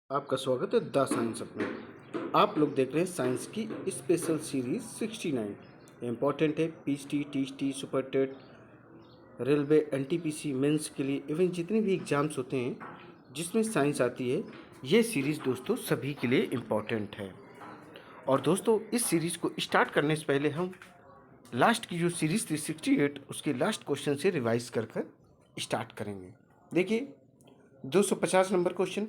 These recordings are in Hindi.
आपका स्वागत है द साइंस अप में। आप लोग देख रहे हैं साइंस की स्पेशल सीरीज 69। इम्पॉर्टेंट है PhD, THD, super TET, railway, NTPC, mains के लिए इवन जितने भी एग्जाम्स होते हैं जिसमें साइंस आती है, ये सीरीज़ दोस्तों सभी के लिए इम्पॉर्टेंट है। और दोस्तों इस सीरीज़ को स्टार्ट करने से पहले हम लास्ट की जो सीरीज़ थी 68 उसके लास्ट क्वेश्चन से रिवाइज कर स्टार्ट करेंगे। देखिए 250 नंबर क्वेश्चन,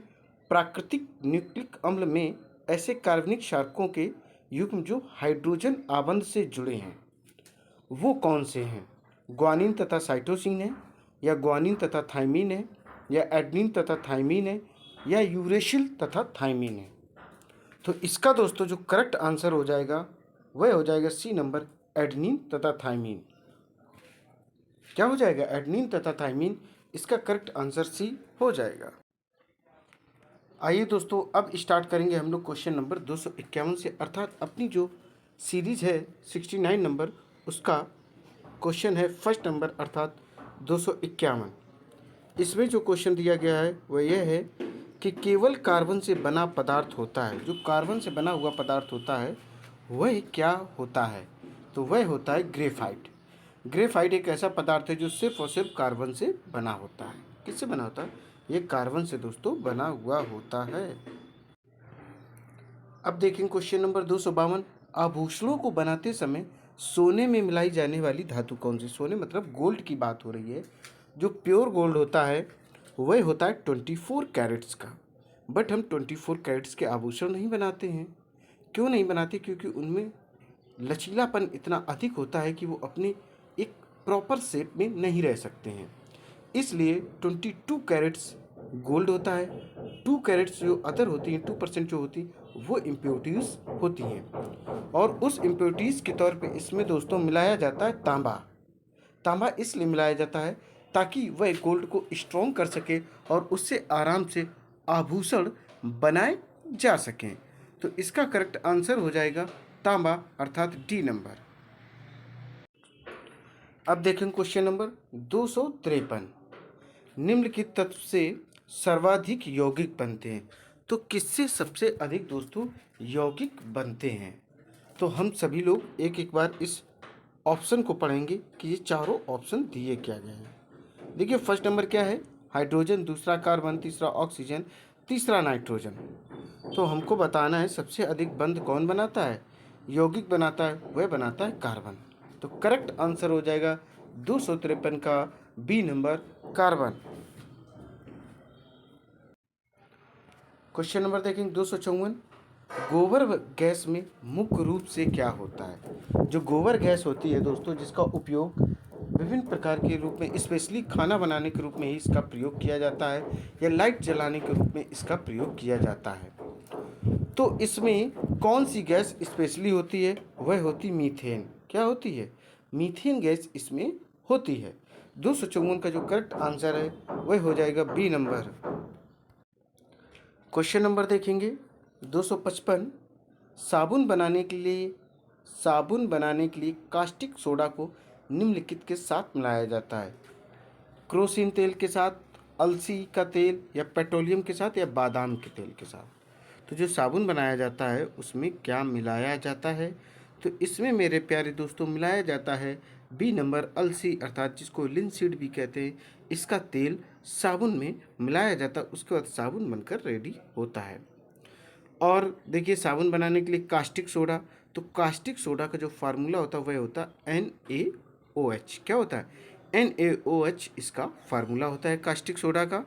प्राकृतिक न्यूक्लिक अम्ल में ऐसे कार्बनिक क्षारकों के युग्म जो हाइड्रोजन आबंध से जुड़े हैं वो कौन से हैं? ग्वानिन तथा साइटोसिन है, या ग्वानिन तथा थाइमीन है, या एडनिन तथा थाइमीन है, या यूरेसिल तथा थाइमीन है। तो इसका दोस्तों जो करेक्ट आंसर हो जाएगा वह हो जाएगा सी नंबर, एडनिन तथा थाइमीन। क्या हो जाएगा? एडनिन तथा थाइमीन। इसका करेक्ट आंसर सी हो जाएगा। आइए दोस्तों अब स्टार्ट करेंगे हम लोग क्वेश्चन नंबर 251 से, अर्थात अपनी जो सीरीज है 69 नंबर उसका क्वेश्चन है फर्स्ट नंबर अर्थात 251। इसमें जो क्वेश्चन दिया गया है वह यह है कि केवल कार्बन से बना पदार्थ होता है, जो कार्बन से बना हुआ पदार्थ होता है वह क्या होता है? तो वह होता है ग्रेफाइट। ग्रेफाइट एक ऐसा पदार्थ है जो सिर्फ और सिर्फ कार्बन से बना होता है। किससे बना होता है? ये कार्बन से दोस्तों बना हुआ होता है। अब देखें क्वेश्चन नंबर 252। आभूषणों को बनाते समय सोने में मिलाई जाने वाली धातु कौन सी? सोने मतलब गोल्ड की बात हो रही है। जो प्योर गोल्ड होता है वह होता है 24 कैरेट्स का। बट हम 24 कैरेट्स के आभूषण नहीं बनाते हैं। क्यों नहीं बनाते? क्योंकि उनमें लचीलापन इतना अधिक होता है कि वो अपने एक प्रॉपर शेप में नहीं रह सकते हैं। इसलिए 22 कैरेट्स गोल्ड होता है। 2 कैरेट्स जो अदर होती हैं, 2% जो होती वो इम्प्योरिटीज़ होती हैं। और उस इम्प्योरिटीज़ के तौर पे इसमें दोस्तों मिलाया जाता है तांबा। तांबा इसलिए मिलाया जाता है ताकि वह गोल्ड को स्ट्रॉन्ग कर सके और उससे आराम से आभूषण बनाए जा सकें। तो इसका करेक्ट आंसर हो जाएगा तांबा अर्थात डी नंबर। अब देखें क्वेश्चन नंबर 253। निम्नलिखित तत्व से सर्वाधिक यौगिक बनते हैं। तो किससे सबसे अधिक दोस्तों यौगिक बनते हैं? तो हम सभी लोग एक एक बार इस ऑप्शन को पढ़ेंगे कि ये चारों ऑप्शन दिए क्या गए हैं। देखिए फर्स्ट नंबर क्या है? हाइड्रोजन, दूसरा कार्बन, तीसरा ऑक्सीजन, तीसरा नाइट्रोजन। तो हमको बताना है सबसे अधिक बंध कौन बनाता है, यौगिक बनाता है, वह बनाता है कार्बन। तो करेक्ट आंसर हो जाएगा 253 का B number, carbon. Question number देखेंगे 254। गोबर गैस में मुख्य रूप से क्या होता है? जो गोबर गैस होती है दोस्तों जिसका उपयोग विभिन्न प्रकार के रूप में, स्पेशली खाना बनाने के रूप में ही इसका प्रयोग किया जाता है, या लाइट जलाने के रूप में इसका प्रयोग किया जाता है। तो इसमें कौन सी गैस स्पेशली होती है? वह होती मीथेन। क्या होती है? मीथेन गैस इसमें होती है। 254 का जो करेक्ट आंसर है वह हो जाएगा बी नंबर। क्वेश्चन नंबर देखेंगे 255। साबुन बनाने के लिए कास्टिक सोडा को निम्नलिखित के साथ मिलाया जाता है। क्रोसिन तेल के साथ, अलसी का तेल, या पेट्रोलियम के साथ, या बादाम के तेल के साथ। तो जो साबुन बनाया जाता है उसमें क्या मिलाया जाता है? तो इसमें मेरे प्यारे दोस्तों मिलाया जाता है बी नंबर, अलसी अर्थात जिसको लिनसीड भी कहते हैं। इसका तेल साबुन में मिलाया जाता है, उसके बाद साबुन बनकर रेडी होता है। और देखिए साबुन बनाने के लिए कास्टिक सोडा, तो कास्टिक सोडा का जो फार्मूला होता है वह होता है NaOH। क्या होता है? NaOH इसका फार्मूला होता है कास्टिक सोडा का।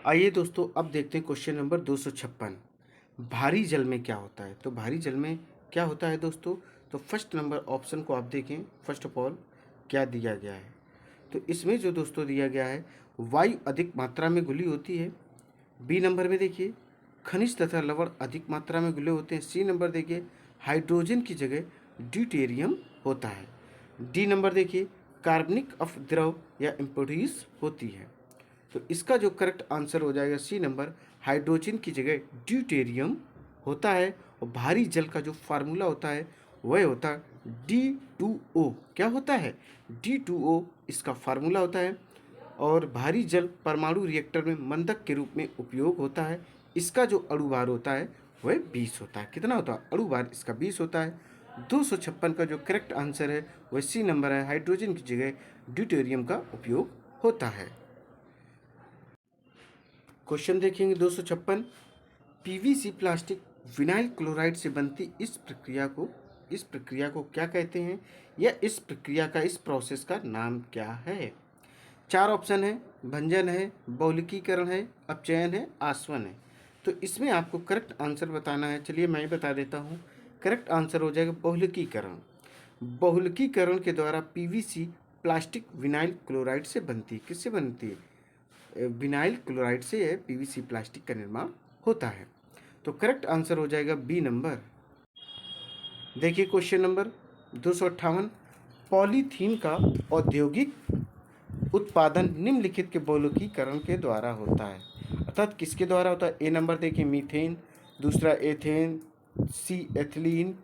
आइए दोस्तों अब देखते हैं क्वेश्चन नंबर 256। भारी जल में क्या होता है? तो भारी जल में क्या होता है दोस्तों? तो फर्स्ट नंबर ऑप्शन को आप देखें, फर्स्ट ऑफ ऑल क्या दिया गया है। तो इसमें जो दोस्तों दिया गया है वायु अधिक मात्रा में घुली होती है। बी नंबर में देखिए खनिज तथा लवण अधिक मात्रा में घुले होते हैं। सी नंबर देखिए हाइड्रोजन की जगह ड्यूटेरियम होता है। डी नंबर देखिए कार्बनिक अपद्रव या इम्प्योरिटीज होती है। तो इसका जो करेक्ट आंसर हो जाएगा सी नंबर, हाइड्रोजन की जगह ड्यूटेरियम होता है। और भारी जल का जो फार्मूला होता है वह होता है D2O। क्या होता है? D2O इसका फार्मूला होता है। और भारी जल परमाणु रिएक्टर में मंदक के रूप में उपयोग होता है। इसका जो अणुभार होता है वह 20 होता है। कितना होता है? अणुभार इसका 20 होता है। 256 का जो करेक्ट आंसर है वह सी नंबर है। हाइड्रोजन की जगह ड्यूटेरियम का उपयोग होता है। क्वेश्चन देखेंगे 256। पीवीसी प्लास्टिक विनाइल क्लोराइड से बनती इस प्रक्रिया को क्या कहते हैं, या इस प्रक्रिया का, इस प्रोसेस का नाम क्या है? 4 ऑप्शन है। भंजन है, बहुलकीकरण है, अपचयन है, आसवन है। तो इसमें आपको करेक्ट आंसर बताना है। चलिए मैं ही बता देता हूँ। करेक्ट आंसर हो जाएगा बहुलकीकरण। बहुलकीकरण के द्वारा पीवीसी प्लास्टिक विनाइल क्लोराइड से बनती है। किससे बनती है? विनाइल क्लोराइड से यह पीवीसी प्लास्टिक का निर्माण होता है। तो करेक्ट आंसर हो जाएगा बी नंबर। देखिए क्वेश्चन नंबर 258। पॉलीथीन का औद्योगिक उत्पादन निम्नलिखित के बहुलकीकरण के द्वारा होता है। अर्थात किसके द्वारा होता है? ए नंबर देखिए मीथेन, दूसरा एथेन, सी एथिलीन,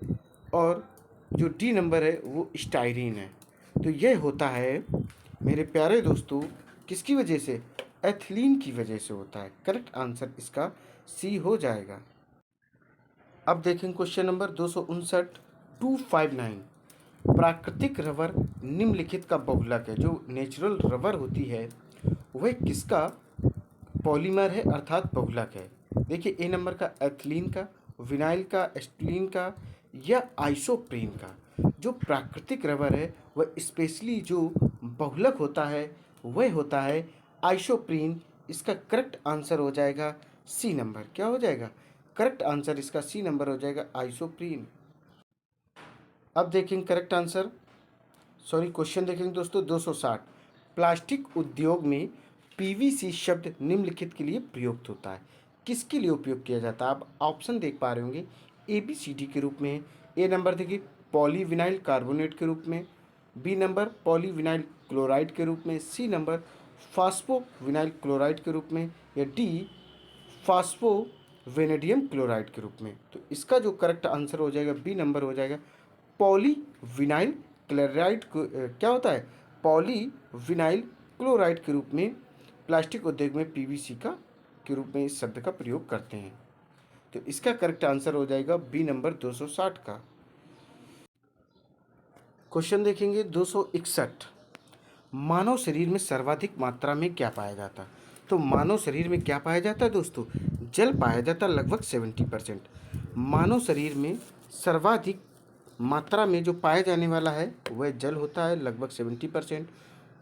और जो डी नंबर है वो स्टाइरीन है। तो यह होता है मेरे प्यारे दोस्तों किसकी वजह से? एथिलीन की वजह से होता है। करेक्ट आंसर इसका सी हो जाएगा। अब देखें क्वेश्चन नंबर 259। 259। प्राकृतिक रबर निम्नलिखित का बहुलक है। जो नेचुरल रबर होती है वह किसका पॉलीमर है, अर्थात बहुलक है? देखिए ए नंबर का एथिलीन का, विनाइल का, एस्टिलीन का, या आइसोप्रीन का। जो प्राकृतिक रबर है वह स्पेशली जो बहुलक होता है वह होता है आइसोप्रीन। इसका करेक्ट आंसर हो जाएगा सी नंबर। क्या हो जाएगा? करेक्ट आंसर इसका सी नंबर हो जाएगा, आइसोप्रीन। अब देखेंगे करेक्ट आंसर, सॉरी क्वेश्चन देखेंगे दोस्तों 260। प्लास्टिक उद्योग में पीवीसी शब्द निम्नलिखित के लिए प्रयुक्त होता है। किसके लिए उपयोग किया जाता है? आप ऑप्शन देख पा रहे होंगे ए बी सी डी के रूप में। ए नंबर देखिए पॉलीविनाइल कार्बोनेट के रूप में, बी नंबर पॉलीविनाइल क्लोराइड के रूप में, सी नंबर फास्फोविनाइल क्लोराइड के रूप में, या डी फास्फोवेनेडियम क्लोराइड के रूप में। तो इसका जो करेक्ट आंसर हो जाएगा बी नंबर हो जाएगा पॉलीविनाइल क्लोराइड। क्या होता है? पॉलीविनाइल क्लोराइड के रूप में प्लास्टिक उद्योग में पीवीसी का के रूप में इस शब्द का प्रयोग करते हैं। तो इसका करेक्ट आंसर हो जाएगा बी नंबर 260 का। क्वेश्चन देखेंगे 261। मानव शरीर में सर्वाधिक मात्रा में क्या पाया जाता है? तो मानव शरीर में क्या पाया जाता है दोस्तों? जल पाया जाता है, लगभग 70%। मानव शरीर में सर्वाधिक मात्रा में जो पाया जाने वाला है वह जल होता है, लगभग 70%।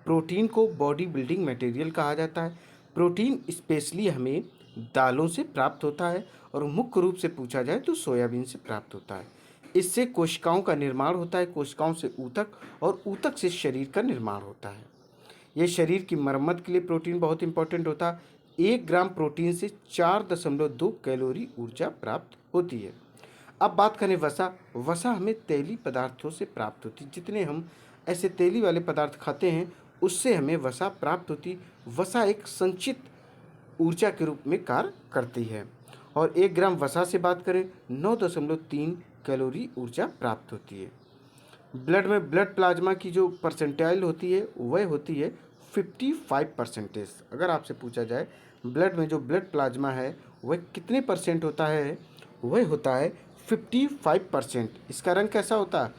प्रोटीन को बॉडी बिल्डिंग मटेरियल कहा जाता है। प्रोटीन स्पेशली हमें दालों से प्राप्त होता है, और मुख्य रूप से पूछा जाए तो सोयाबीन से प्राप्त होता है। इससे कोशिकाओं का निर्माण होता है, कोशिकाओं से ऊतक, और ऊतक से शरीर का निर्माण होता है। यह शरीर की मरम्मत के लिए प्रोटीन बहुत इंपॉर्टेंट होता है। 1 ग्राम प्रोटीन से 4.2 कैलोरी ऊर्जा प्राप्त होती है। अब बात करें वसा। वसा हमें तेली पदार्थों से प्राप्त होती है। जितने हम ऐसे तेली वाले पदार्थ खाते हैं उससे हमें वसा प्राप्त होती। वसा एक संचित ऊर्जा के रूप में कार्य करती है। और 1 ग्राम वसा से बात करें 9.3 कैलोरी ऊर्जा प्राप्त होती है। ब्लड में ब्लड प्लाज्मा की जो परसेंटाइल होती है वह होती है 55%। अगर आपसे पूछा जाए ब्लड में जो ब्लड प्लाज्मा है वह कितने परसेंट होता है? वह होता है 55%। इसका रंग कैसा होता है?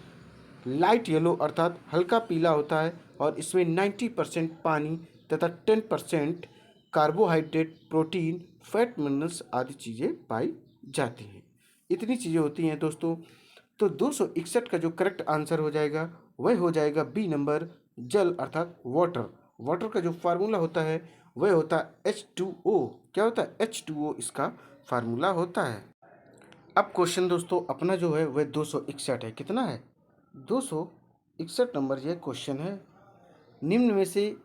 लाइट येलो, अर्थात हल्का पीला होता है, और इसमें 90% पानी तथा 10% कार्बोहाइड्रेट, प्रोटीन, फैट, मिनरल्स आदि चीज़ें पाई जाती हैं। इतनी चीज़ें होती हैं दोस्तों। तो 261 का जो करेक्ट आंसर हो जाएगा वह हो जाएगा बी नंबर, जल अर्थात वाटर। वाटर का जो फार्मूला होता है वह होता है H2O। क्या होता है? H2O इसका फार्मूला होता है। अब क्वेश्चन दोस्तों अपना जो है वह 261 है। कितना है? 261 नंबर यह क्वेश्चन है। निम्न में से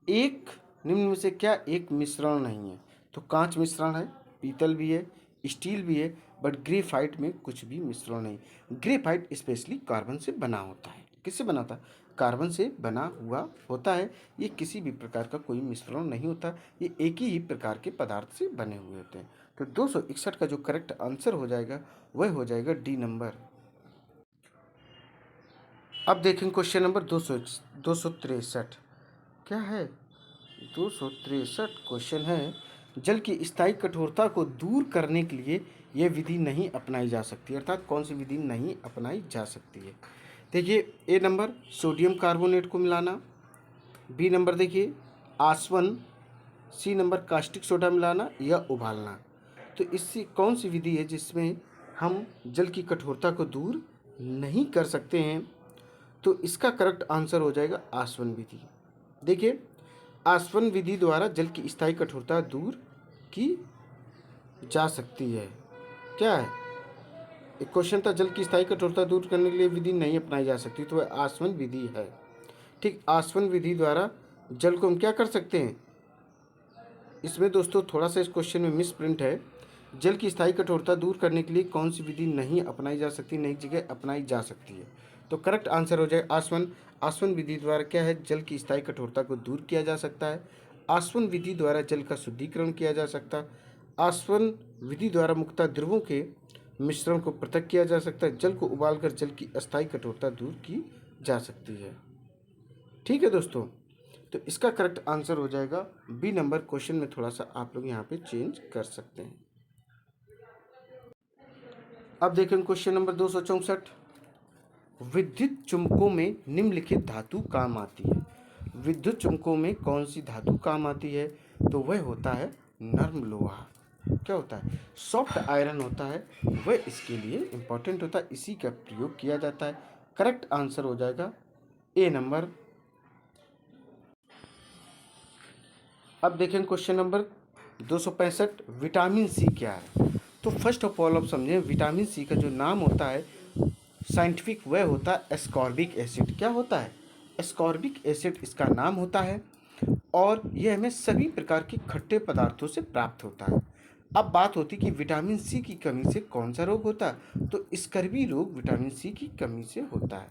निम्न में से क्या एक मिश्रण नहीं है? तो कांच मिश्रण है, पीतल भी है, स्टील भी है, बट ग्रेफाइट में कुछ भी मिश्रण नहीं। ग्रेफाइट स्पेशली कार्बन से बना होता है। किससे बना होता है? कार्बन से बना हुआ होता है। ये किसी भी प्रकार का कोई मिश्रण नहीं होता, ये एक ही प्रकार के पदार्थ से बने हुए होते हैं। तो 261 का जो करेक्ट आंसर हो जाएगा वह हो जाएगा डी नंबर। अब देखें क्वेश्चन नंबर 263। क्या है? 263 क्वेश्चन है, जल की स्थायी कठोरता को दूर करने के लिए यह विधि नहीं अपनाई जा सकती, अर्थात कौन सी विधि नहीं अपनाई जा सकती है। देखिए ए नंबर सोडियम कार्बोनेट को मिलाना, बी नंबर देखिए आसवन, सी नंबर कास्टिक सोडा मिलाना या उबालना। तो इससे कौन सी विधि है जिसमें हम जल की कठोरता को दूर नहीं कर सकते हैं? तो इसका करेक्ट आंसर हो जाएगा आसवन विधि। देखिए आसवन विधि द्वारा जल की स्थायी कठोरता दूर की जा सकती है। क्या है एक क्वेश्चन था, जल की स्थायी कठोरता दूर करने के लिए विधि नहीं अपनाई जा सकती, तो वह आसवन विधि है। ठीक, आसवन विधि द्वारा जल को हम क्या कर सकते हैं? इसमें दोस्तों थोड़ा सा इस क्वेश्चन में मिस प्रिंट है। जल की स्थायी कठोरता दूर करने के लिए कौन सी विधि नहीं अपनाई जा सकती, नई जगह अपनाई जा सकती है। तो करेक्ट आंसर हो जाए आसवन। आसवन विधि द्वारा क्या है, जल की स्थायी कठोरता को दूर किया जा सकता है। आसवन विधि द्वारा जल का शुद्धिकरण किया जा सकता है। आसवन विधि द्वारा मुक्ता द्रवों के मिश्रण को पृथक किया जा सकता है। जल को उबालकर जल की अस्थायी कठोरता दूर की जा सकती है। ठीक है दोस्तों, तो इसका करेक्ट आंसर हो जाएगा बी नंबर। क्वेश्चन में थोड़ा सा आप लोग यहाँ पे चेंज कर सकते हैं। अब देखें क्वेश्चन नंबर 264, विद्युत चुंबकों में निम्नलिखित धातु काम आती है। विद्युत चुंबकों में कौन सी धातु काम आती है? तो वह होता है नर्म लोहा। क्या होता है? सॉफ्ट आयरन होता है, वह इसके लिए इंपॉर्टेंट होता है, इसी का प्रयोग किया जाता है। करेक्ट आंसर हो जाएगा ए नंबर। अब देखें क्वेश्चन नंबर 265, विटामिन सी क्या है? तो फर्स्ट ऑफ ऑल आप समझें, विटामिन सी का जो नाम होता है साइंटिफिक, वह होता है एस्कॉर्बिक एसिड। क्या होता है? एस्कॉर्बिक एसिड इसका नाम होता है, और यह हमें सभी प्रकार के खट्टे पदार्थों से प्राप्त होता है। अब बात होती कि विटामिन सी की कमी से कौन सा रोग होता है? तो स्कर्वी रोग विटामिन सी की कमी से होता है।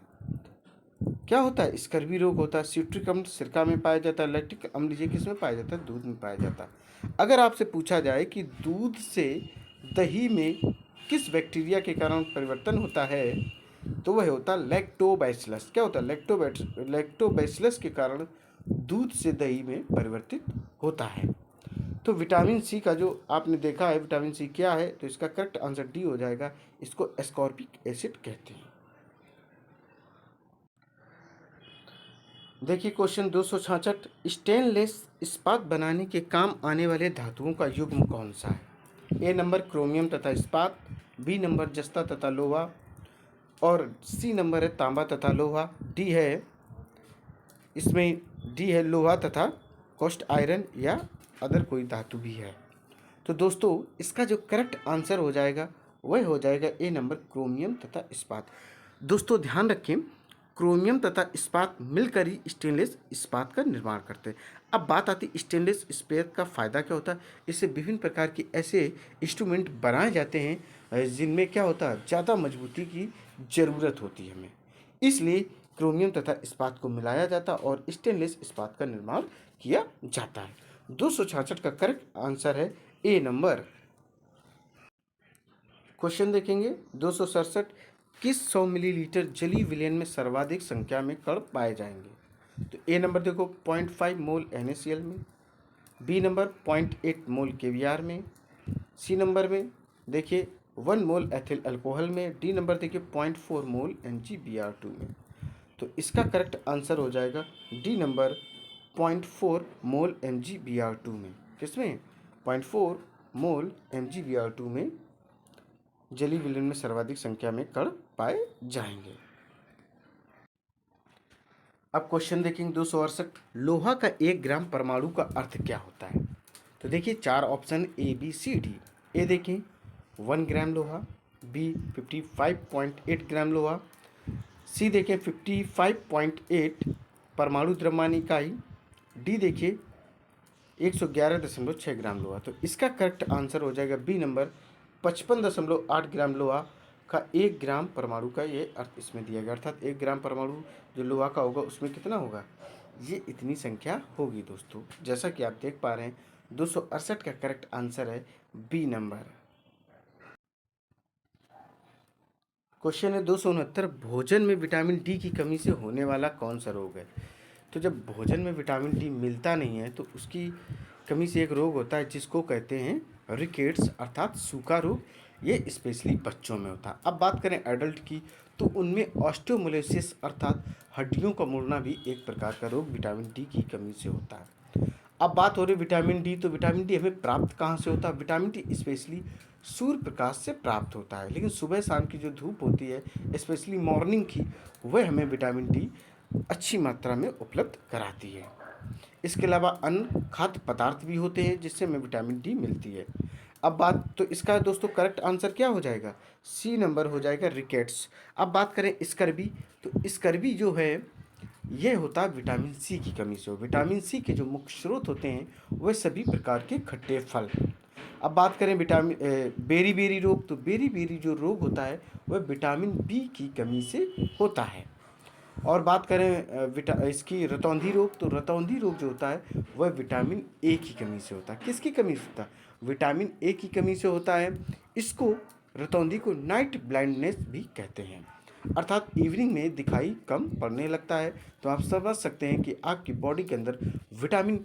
क्या होता है? स्कर्वी रोग होता है। सिट्रिक अम्ल सिरका में पाया जाता है। लैक्टिक अम्ल ये किस में पाया जाता है? दूध में पाया जाता है। अगर आपसे पूछा जाए कि दूध से दही में किस बैक्टीरिया के कारण परिवर्तन होता है, तो वह होता है लैक्टोबैसिलस। क्या होता है? लैक्टोबैसिलस के कारण दूध से दही में परिवर्तित होता है। तो विटामिन सी का जो आपने देखा है, विटामिन सी क्या है, तो इसका करेक्ट आंसर डी हो जाएगा। इसको एस्कॉर्बिक एसिड कहते हैं। देखिए क्वेश्चन 266, स्टेनलेस इस्पात बनाने के काम आने वाले धातुओं का युग्म कौन सा है? ए नंबर क्रोमियम तथा इस्पात, बी नंबर जस्ता तथा लोहा, और सी नंबर है तांबा तथा लोहा, डी है इसमें डी है लोहा तथा कॉस्ट आयरन, या अदर कोई धातु भी है। तो दोस्तों इसका जो करेक्ट आंसर हो जाएगा वह हो जाएगा ए नंबर क्रोमियम तथा इस्पात। दोस्तों ध्यान रखें, क्रोमियम तथा इस्पात मिलकर ही स्टेनलेस इस्पात का निर्माण करते हैं। अब बात आती है स्टेनलेस इस्पात का फ़ायदा क्या होता है? इससे विभिन्न प्रकार के ऐसे इंस्ट्रूमेंट बनाए जाते हैं जिनमें क्या होता है, ज़्यादा मजबूती की ज़रूरत होती है हमें, इसलिए क्रोमियम तथा इस्पात को मिलाया जाता है और स्टेनलेस इस्पात का निर्माण किया जाता है। 266 का करेक्ट आंसर है ए नंबर। क्वेश्चन देखेंगे 267, किस 100 मिलीलीटर जलीय विलयन में सर्वाधिक संख्या में कण पाए जाएंगे? तो ए नंबर देखो 0.5 मोल NaCl में, बी नंबर 0.8 मोल KBr में, सी नंबर में देखिए 1 मोल एथिल अल्कोहल में, डी नंबर देखिए 0.4 मोल MgBr2 में। तो इसका करेक्ट आंसर हो जाएगा डी नंबर 0.4 मोल MgBr2 में। किसमें? 0.4 मोल MgBr2 में जलीय विलयन में सर्वाधिक संख्या में कण पाए जाएंगे। अब क्वेश्चन देखेंगे 268, लोहा का 1 ग्राम परमाणु का अर्थ क्या होता है? तो देखिए 4 ऑप्शन ABCD। ए देखें 1 ग्राम लोहा, बी 55.8 ग्राम लोहा, सी देखें 55.8 परमाणु द्रव्यमान इकाई, डी देखिए 111.6 ग्राम लोहा। तो इसका करेक्ट आंसर हो जाएगा बी नंबर 55.8 ग्राम लोहा का 1 ग्राम परमाणु का ये अर्थ इसमें दिया गया, अर्थात 1 ग्राम परमाणु जो लोहा का होगा उसमें कितना होगा, ये इतनी संख्या होगी। दोस्तों जैसा कि आप देख पा रहे हैं 268 का करेक्ट आंसर है बी नंबर। क्वेश्चन है 269, भोजन में विटामिन डी की कमी से होने वाला कौन सा रोग है? तो जब भोजन में विटामिन डी मिलता नहीं है तो उसकी कमी से एक रोग होता है जिसको कहते हैं रिकेट्स अर्थात सूखा रोग। ये स्पेशली बच्चों में होता है। अब बात करें एडल्ट की तो उनमें ऑस्टियोमोलेसिस अर्थात हड्डियों का मुड़ना भी एक प्रकार का रोग विटामिन डी की कमी से होता है। अब बात हो रही विटामिन डी, तो विटामिन डी हमें प्राप्त कहाँ से होता है? Vitamin D specially Surya Prakash से प्राप्त होता है, लेकिन सुबह शाम की जो धूप होती है स्पेशली मॉर्निंग की, वह हमें विटामिन डी अच्छी मात्रा में उपलब्ध कराती है। इसके अलावा अन्य खाद्य पदार्थ भी होते हैं जिससे हमें विटामिन डी मिलती है। अब बात तो इसका दोस्तों करेक्ट आंसर क्या हो जाएगा? सी नंबर हो जाएगा रिकेट्स। अब बात करें स्कर्वी, तो स्कर्वी जो है ये होता है विटामिन सी की कमी से। विटामिन सी के जो मुख्य स्रोत होते हैं वह सभी प्रकार के खट्टे फल। अब बात करें विटामिन बेरी बेरी रोग, तो बेरी बेरी जो रोग होता है वह विटामिन बी की कमी से होता है। और बात करें इसकी रतौंधी रोग, तो रतौंधी रोग जो होता है वह विटामिन ए की कमी से होता है। किसकी कमी से होता है? विटामिन ए की कमी से होता है। इसको रतौंधी को नाइट ब्लाइंडनेस भी कहते हैं, अर्थात इवनिंग में दिखाई कम पड़ने लगता है। तो आप समझ सकते हैं कि आपकी बॉडी के अंदर विटामिन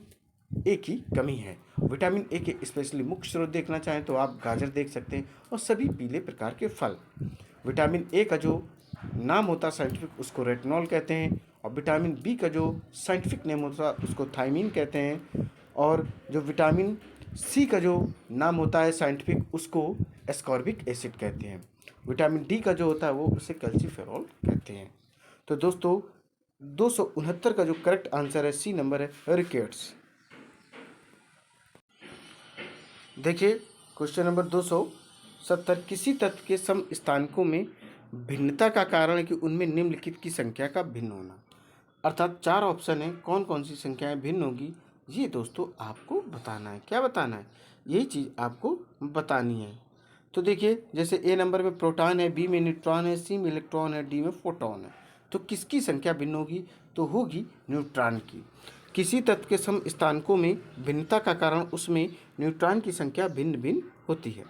ए की कमी है। विटामिन ए के स्पेशली मुख्य स्रोत देखना चाहें तो आप गाजर देख सकते हैं और सभी पीले प्रकार के फल। विटामिन ए का जो नाम होता है साइंटिफिक उसको रेटिनॉल कहते हैं, और विटामिन बी का जो साइंटिफिक नेम होता है उसको थायमीन कहते हैं, और जो विटामिन सी का जो नाम होता है साइंटिफिक उसको एस्कॉर्बिक एसिड कहते हैं। विटामिन डी का जो होता है वो उसे कैल्सीफेरॉल कहते हैं। तो दोस्तों 269 का जो करेक्ट आंसर है सी नंबर है रिकेट्स। देखिए क्वेश्चन नंबर 270, किसी तत्व के समस्थानिकों में भिन्नता का कारण है कि उनमें निम्नलिखित की संख्या का भिन्न होना। अर्थात 4 ऑप्शन है, कौन कौन सी संख्याएं भिन्न होगी ये दोस्तों आपको बताना है। क्या बताना है? यही चीज़ आपको बतानी है। तो देखिए जैसे ए नंबर में प्रोटॉन है, बी में न्यूट्रॉन है, सी में इलेक्ट्रॉन है, डी में फोटॉन है। तो किसकी संख्या भिन्न होगी? तो होगी न्यूट्रॉन की। किसी तत्व के समस्थानिकों में भिन्नता का कारण उसमें न्यूट्रॉन की संख्या भिन्न भिन्न होती है।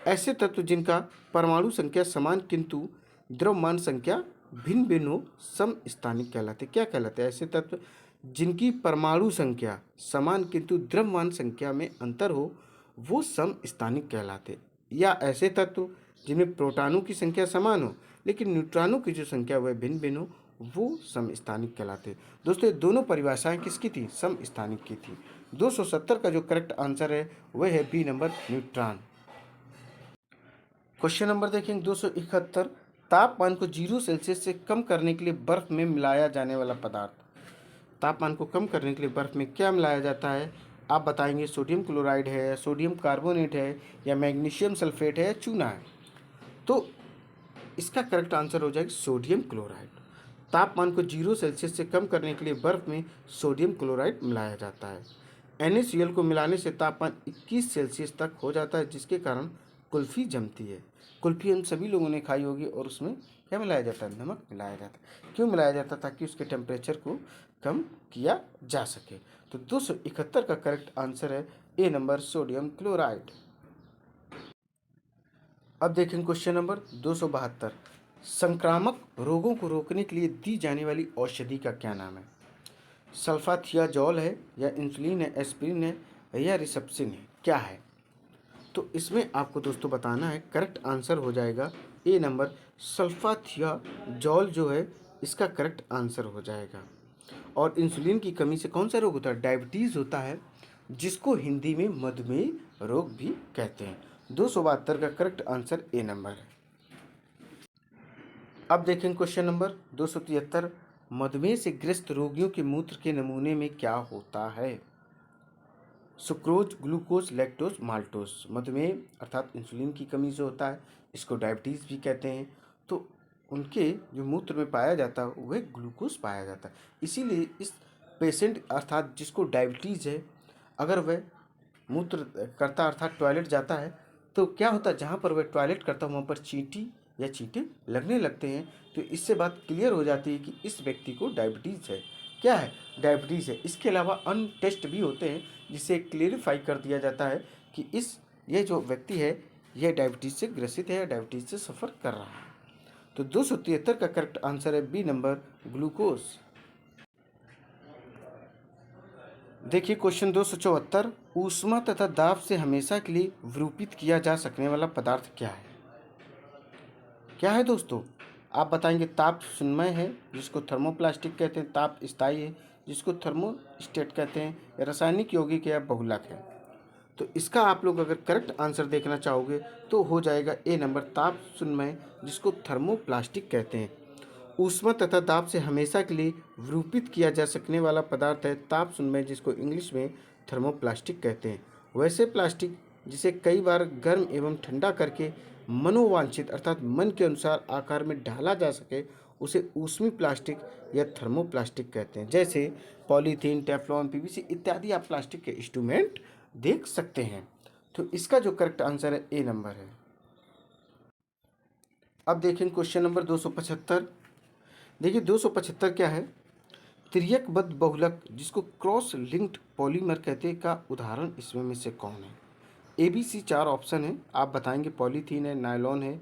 ऐसे तत्व जिनका परमाणु संख्या समान किंतु द्रव्यमान संख्या भिन्न भिन्न हो समस्थानिक कहलाते। क्या कहलाते हैं? ऐसे तत्व जिनकी परमाणु संख्या समान किंतु द्रव्यमान संख्या में अंतर हो वो समस्थानिक कहलाते। या ऐसे तत्व जिनमें प्रोटॉनों की संख्या समान हो लेकिन न्यूट्रॉनों की जो संख्या वह भिन्न भिन्न हो वो समस्थानिक कहलाते। दोस्तों ये दोनों परिभाषाएं किसकी थी? समस्थानिक की थी। 270 का जो करेक्ट आंसर है वह है B number neutron. Question number देखेंगे 271, तापमान को 0 सेल्सियस से कम करने के लिए बर्फ में मिलाया जाने वाला पदार्थ। तापमान को कम करने के लिए बर्फ में क्या मिलाया जाता है? आप बताएंगे सोडियम क्लोराइड है, सोडियम कार्बोनेट है, या मैग्नीशियम सल्फेट है, या चूना है। तो इसका करेक्ट आंसर हो जाएगा सोडियम क्लोराइड। तापमान को 0 सेल्सियस से कम करने के लिए बर्फ में सोडियम क्लोराइड मिलाया जाता है। NaCl को मिलाने से तापमान 21 सेल्सियस तक हो जाता है जिसके कारण कुल्फ़ी जमती है। कुल्फ़ी हम सभी लोगों ने खाई होगी और उसमें क्या मिलाया जाता है? नमक मिलाया जाता है। क्यों मिलाया जाता है? ताकि उसके टेम्परेचर को कम किया जा सके। तो 271 का करेक्ट आंसर है ए नंबर सोडियम क्लोराइड। अब देखें क्वेश्चन नंबर 272, संक्रामक रोगों को रोकने के लिए दी जाने वाली औषधि का क्या नाम है? सल्फाथियाजोल है, या इंसुलिन है, एस्पिरिन है, या रिसेप्सिन है? क्या है? तो इसमें आपको दोस्तों बताना है, करेक्ट आंसर हो जाएगा ए नंबर सल्फाथियाजोल जो है इसका करेक्ट आंसर हो जाएगा। और इंसुलिन की कमी से कौन सा रोग होता है? डायबिटीज़ होता है जिसको हिंदी में मधुमेह रोग भी कहते हैं। 272 का करेक्ट आंसर ए नंबर है। अब देखें क्वेश्चन नंबर 273, मधुमेह से ग्रस्त रोगियों के मूत्र के नमूने में क्या होता है? Sucrose, glucose, lactose, maltose. मधुमेह अर्थात इंसुलिन की कमी से होता है, इसको डायबिटीज़ भी कहते हैं। तो उनके जो मूत्र में पाया जाता है वह ग्लूकोज पाया जाता है। इसीलिए इस पेशेंट अर्थात जिसको डायबिटीज़ है, अगर वह मूत्र करता अर्थात टॉयलेट जाता है तो क्या होता है? जहाँ पर वह टॉयलेट करता है वहाँ पर चींटी या चींटे लगने लगते हैं। तो इससे बात क्लियर हो जाती है कि इस व्यक्ति को डायबिटीज़ है। क्या है? डायबिटीज़ है। इसके अलावा अन्य टेस्ट भी होते हैं जिससे क्लियरिफाई कर दिया जाता है कि ये जो व्यक्ति है यह डायबिटीज़ से ग्रसित है या डायबिटीज़ से सफ़र कर रहा है। तो 273 का करेक्ट आंसर है बी नंबर ग्लूकोज। देखिए क्वेश्चन 274, ऊष्मा तथा दाब से हमेशा के लिए विरूपित किया जा सकने वाला पदार्थ क्या है? क्या है दोस्तों? आप बताएंगे ताप सुन्मय है जिसको थर्मोप्लास्टिक कहते हैं, ताप स्थायी है जिसको थर्मोस्टेट कहते हैं, या रासायनिक यौगिक या बहुलक है। तो इसका आप लोग अगर करेक्ट आंसर देखना चाहोगे तो हो जाएगा ए नंबर, ताप सुन्मय जिसको थर्मोप्लास्टिक कहते हैं। ऊष्मा तथा दाब से हमेशा के लिए विरूपित किया जा सकने वाला पदार्थ है ताप सुन्मय जिसको इंग्लिश में थर्मोप्लास्टिक कहते हैं। वैसे प्लास्टिक जिसे कई बार गर्म एवं ठंडा करके मनोवांछित अर्थात मन के अनुसार आकार में ढाला जा सके उसे ऊष्मी प्लास्टिक या थर्मोप्लास्टिक कहते हैं। जैसे पॉलीथीन, टेफ्लॉन, पीवीसी इत्यादि आप प्लास्टिक के इंस्ट्रूमेंट देख सकते हैं। तो इसका जो करेक्ट आंसर है ए नंबर है। अब देखें क्वेश्चन नंबर 275। देखिए 275 क्या है? तिर्यकबद्ध बहुलक जिसको क्रॉस लिंक्ड पॉलीमर कहते हैं का उदाहरण इसमें में से कौन है? ए बी सी 4 ऑप्शन है, आप बताएंगे पॉलीथीन है, नायलॉन है,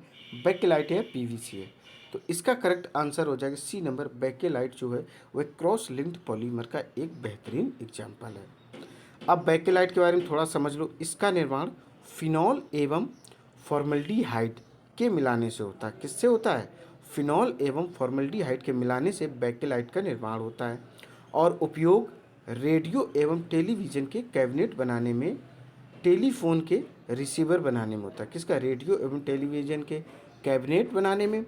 बेकेलाइट है, पीवीसी है। तो इसका करेक्ट आंसर हो जाएगा सी नंबर, बेकेलाइट जो है वह क्रॉस लिंक्ड पॉलीमर का एक बेहतरीन एग्जाम्पल है। अब बेकेलाइट के बारे में थोड़ा समझ लो। इसका निर्माण फिनॉल एवं फॉर्मल्डिहाइड के मिलाने से होता है। किससे होता है? फिनॉल एवं फॉर्मल्डिहाइड के मिलाने से बेकेलाइट का निर्माण होता है और उपयोग रेडियो एवं टेलीविज़न के कैबिनेट बनाने में, टेलीफोन के रिसीवर बनाने में होता है। किसका? रेडियो एवं टेलीविज़न के कैबिनेट बनाने में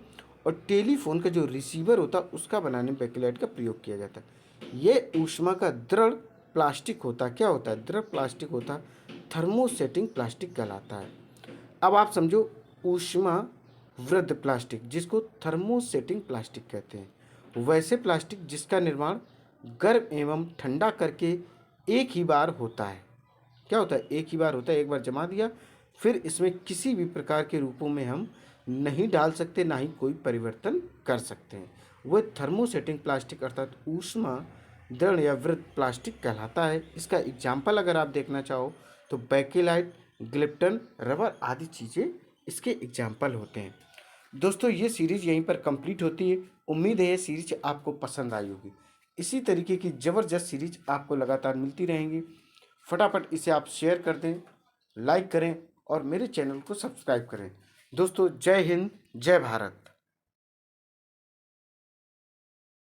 और टेलीफोन का जो रिसीवर होता है उसका बनाने में बेकेलाइट का प्रयोग किया जाता है। ये ऊष्मा का दृढ़ प्लास्टिक होता है। क्या होता है? दृढ़ प्लास्टिक होता है, थर्मोसेटिंग प्लास्टिक कहलाता है। अब आप समझो ऊष्मा वृद्ध प्लास्टिक जिसको थर्मोसेटिंग प्लास्टिक कहते हैं, वैसे प्लास्टिक जिसका निर्माण गर्म एवं ठंडा करके एक ही बार होता है। क्या होता है? एक ही बार होता है, एक बार जमा दिया, फिर इसमें किसी भी प्रकार के रूपों में हम नहीं डाल सकते, ना ही कोई परिवर्तन कर सकते हैं। वह थर्मोसेटिंग प्लास्टिक अर्थात ऊष्मा दृढ़ या वृद्ध प्लास्टिक कहलाता है। इसका एग्जाम्पल अगर आप देखना चाहो तो बेकेलाइट, ग्लिप्टन, रबर आदि चीज़ें इसके एग्जाम्पल होते हैं। दोस्तों ये सीरीज़ यहीं पर कंप्लीट होती है। उम्मीद है ये सीरीज आपको पसंद आई होगी। इसी तरीके की ज़बरदस्त सीरीज आपको लगातार मिलती रहेंगी। फटाफट इसे आप शेयर कर दें, लाइक करें और मेरे चैनल को सब्सक्राइब करें। दोस्तों जय हिंद, जय भारत।